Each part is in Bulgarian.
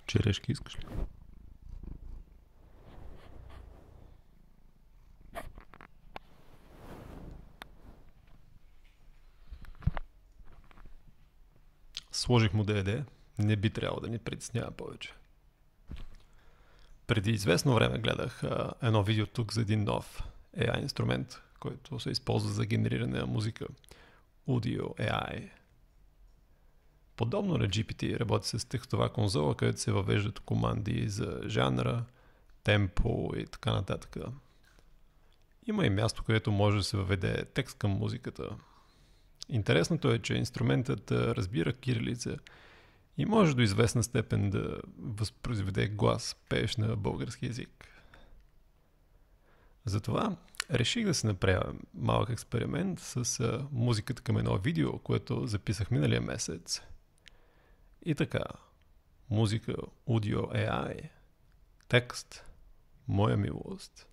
Черешки искаш ли? Сложих му DVD. Не би трябвало да ни притеснява повече. Преди известно време гледах едно видео тук за един нов AI инструмент, който се използва за генериране на музика. Audio AI. Подобно на GPT работи с текстова конзола, където се въвеждат команди за жанра, темпо и така нататък. Има и място, където може да се въведе текст към музиката. Интересното е, че инструментът разбира кирилица и може до известна степен да възпроизведе глас, пееш на български език. Затова реших да се направя малък експеримент с музиката към едно видео, което записах миналия месец. И така, музика Audio AI, текст Моя милост.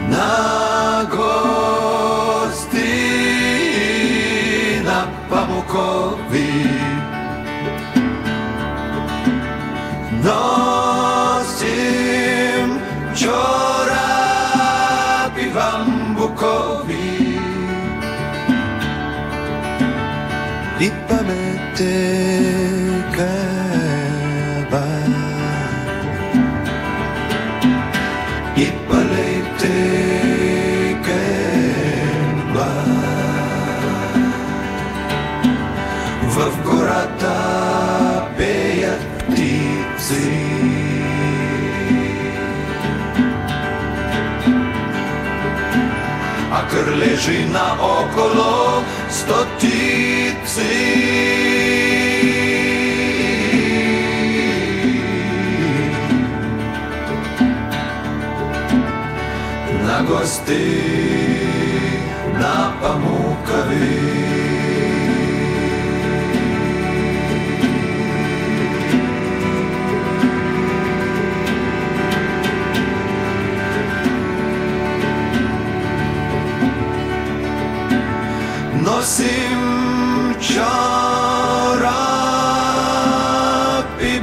На гости на Памукови носим чорапи бамбукови и памете каба и палете в гората пеят птици. А кърлежи наоколо стотици. На гости на Памукави. Носим чорапи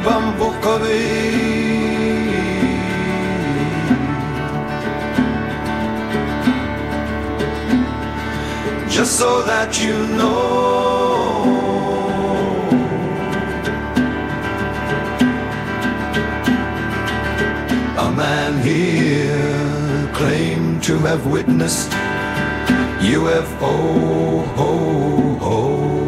бамбукови just so that you know a man here claimed to have witnessed UFO, ho, ho.